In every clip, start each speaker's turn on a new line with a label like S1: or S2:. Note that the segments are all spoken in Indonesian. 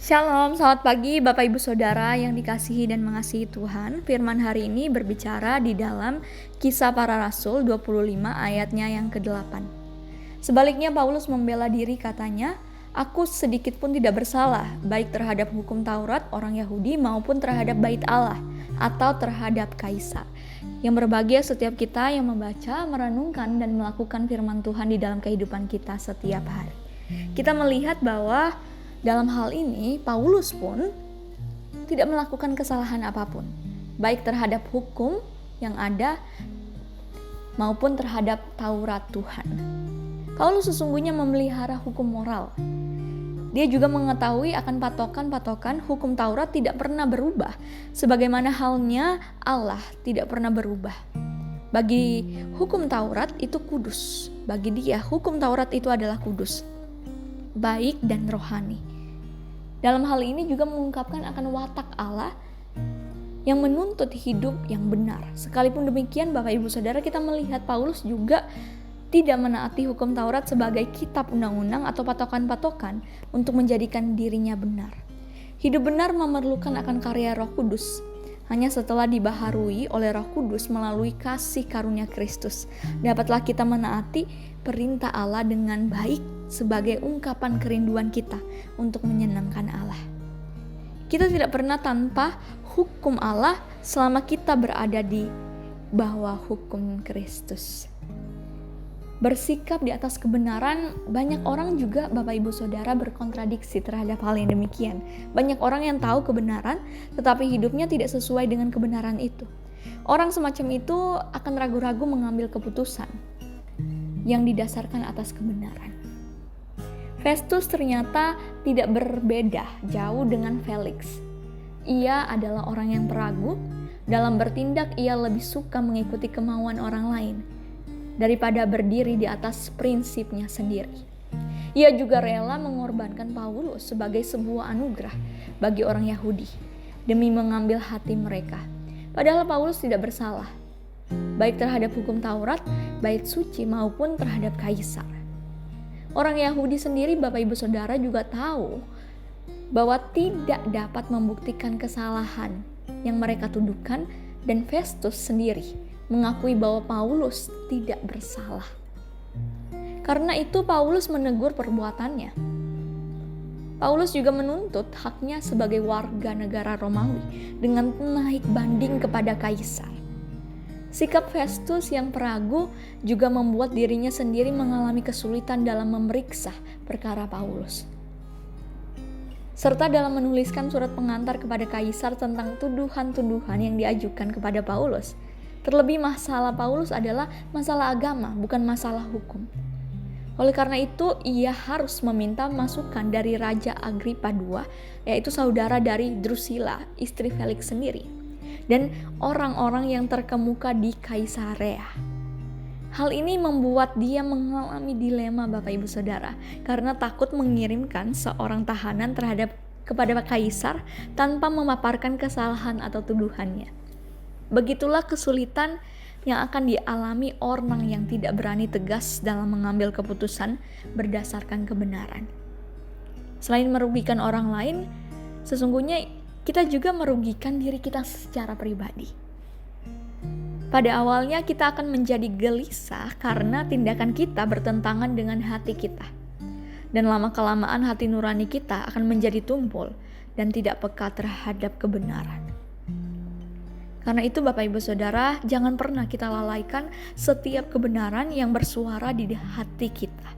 S1: Shalom, selamat pagi Bapak Ibu Saudara yang dikasihi dan mengasihi Tuhan. Firman hari ini berbicara di dalam Kisah Para Rasul 25 ayatnya yang ke-8. Sebaliknya Paulus membela diri, katanya, "Aku sedikit pun tidak bersalah, baik terhadap hukum Taurat orang Yahudi maupun terhadap bait Allah atau terhadap Kaisar." Yang berbahagia setiap kita yang membaca, merenungkan dan melakukan firman Tuhan di dalam kehidupan kita setiap hari. Kita melihat bahwa dalam hal ini, Paulus pun tidak melakukan kesalahan apapun, baik terhadap hukum yang ada maupun terhadap Taurat Tuhan. Paulus sesungguhnya memelihara hukum moral. Dia juga mengetahui akan patokan-patokan hukum Taurat tidak pernah berubah, sebagaimana halnya Allah tidak pernah berubah. Bagi hukum Taurat itu kudus. Bagi dia, hukum Taurat itu adalah kudus, baik dan rohani. Dalam hal ini juga mengungkapkan akan watak Allah yang menuntut hidup yang benar. Sekalipun demikian, Bapak Ibu Saudara, kita melihat Paulus juga tidak menaati hukum Taurat sebagai kitab undang-undang atau patokan-patokan untuk menjadikan dirinya benar. Hidup benar memerlukan akan karya Roh Kudus. Hanya setelah dibaharui oleh Roh Kudus melalui kasih karunia Kristus, dapatlah kita menaati perintah Allah dengan baik sebagai ungkapan kerinduan kita untuk menyenangkan Allah. Kita tidak pernah tanpa hukum Allah selama kita berada di bawah hukum Kristus. Bersikap di atas kebenaran, banyak orang juga Bapak Ibu Saudara berkontradiksi terhadap hal yang demikian. Banyak orang yang tahu kebenaran tetapi hidupnya tidak sesuai dengan kebenaran itu. Orang semacam itu akan ragu-ragu mengambil keputusan yang didasarkan atas kebenaran. Festus ternyata tidak berbeda jauh dengan Felix. Ia adalah orang yang peragu. Dalam bertindak ia lebih suka mengikuti kemauan orang lain daripada berdiri di atas prinsipnya sendiri. Ia juga rela mengorbankan Paulus sebagai sebuah anugerah bagi orang Yahudi demi mengambil hati mereka. Padahal Paulus tidak bersalah, baik terhadap hukum Taurat, bait suci maupun terhadap Kaisar. Orang Yahudi sendiri, Bapak Ibu Saudara, juga tahu bahwa tidak dapat membuktikan kesalahan yang mereka tuduhkan, dan Festus sendiri mengakui bahwa Paulus tidak bersalah. Karena itu Paulus menegur perbuatannya. Paulus juga menuntut haknya sebagai warga negara Romawi dengan naik banding kepada Kaisar. Sikap Festus yang peragu juga membuat dirinya sendiri mengalami kesulitan dalam memeriksa perkara Paulus, serta dalam menuliskan surat pengantar kepada Kaisar tentang tuduhan-tuduhan yang diajukan kepada Paulus. Terlebih masalah Paulus adalah masalah agama, bukan masalah hukum. Oleh karena itu, ia harus meminta masukan dari Raja Agripa II, yaitu saudara dari Drusilla, istri Felix sendiri, dan orang-orang yang terkemuka di Kaisarea. Hal ini membuat dia mengalami dilema, Bapak Ibu Saudara, karena takut mengirimkan seorang tahanan kepada Kaisar tanpa memaparkan kesalahan atau tuduhannya. Begitulah kesulitan yang akan dialami orang yang tidak berani tegas dalam mengambil keputusan berdasarkan kebenaran. Selain merugikan orang lain, sesungguhnya kita juga merugikan diri kita secara pribadi. Pada awalnya kita akan menjadi gelisah karena tindakan kita bertentangan dengan hati kita. Dan lama-kelamaan hati nurani kita akan menjadi tumpul dan tidak peka terhadap kebenaran. Karena itu Bapak Ibu Saudara, jangan pernah kita lalaikan setiap kebenaran yang bersuara di hati kita.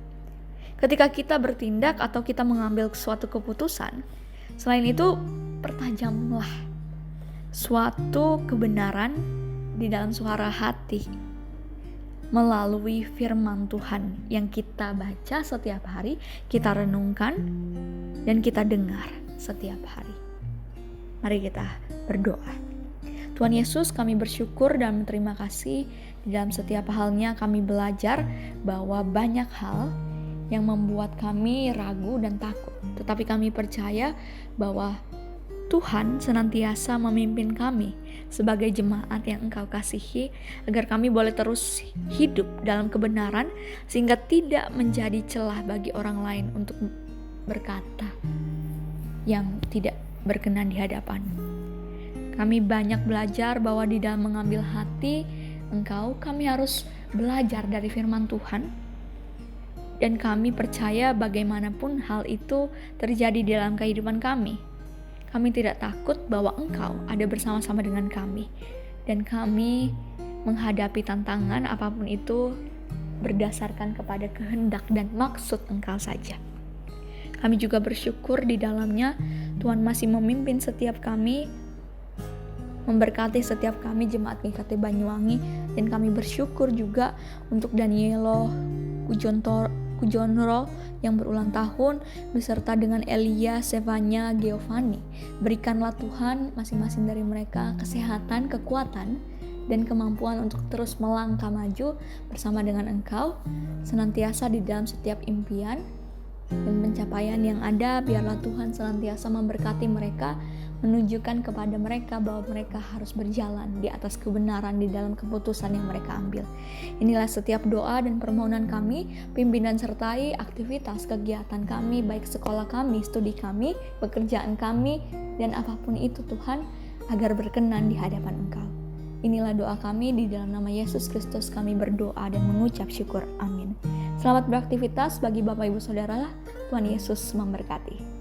S1: Ketika kita bertindak atau kita mengambil suatu keputusan, selain itu pertajamlah suatu kebenaran di dalam suara hati melalui firman Tuhan yang kita baca setiap hari, kita renungkan, dan kita dengar setiap hari. Mari kita berdoa. Tuhan Yesus, kami bersyukur dan berterima kasih di dalam setiap halnya kami belajar bahwa banyak hal yang membuat kami ragu dan takut. Tetapi kami percaya bahwa Tuhan senantiasa memimpin kami sebagai jemaat yang Engkau kasihi, agar kami boleh terus hidup dalam kebenaran sehingga tidak menjadi celah bagi orang lain untuk berkata, yang tidak berkenan di hadapan. Kami banyak belajar bahwa di dalam mengambil hati Engkau, kami harus belajar dari firman Tuhan. Dan kami percaya bagaimanapun hal itu terjadi dalam kehidupan kami. Kami tidak takut bahwa Engkau ada bersama-sama dengan kami. Dan kami menghadapi tantangan apapun itu berdasarkan kepada kehendak dan maksud Engkau saja. Kami juga bersyukur di dalamnya Tuhan masih memimpin setiap kami, memberkati setiap kami jemaat GKT Banyuwangi, dan kami bersyukur juga untuk Danielo Kujonro yang berulang tahun beserta dengan Elia, Sevanya, Giovanni. Berikanlah Tuhan masing-masing dari mereka kesehatan, kekuatan, dan kemampuan untuk terus melangkah maju bersama dengan Engkau, senantiasa di dalam setiap impian dan pencapaian yang ada. Biarlah Tuhan senantiasa memberkati mereka, menunjukkan kepada mereka bahwa mereka harus berjalan di atas kebenaran di dalam keputusan yang mereka ambil. Inilah setiap doa dan permohonan kami, pimpinan sertai aktivitas kegiatan kami, baik sekolah kami, studi kami, pekerjaan kami, dan apapun itu Tuhan, agar berkenan di hadapan Engkau. Inilah doa kami, di dalam nama Yesus Kristus kami berdoa dan mengucap syukur. Amin. Selamat beraktivitas bagi Bapak Ibu Saudara. Tuhan Yesus memberkati.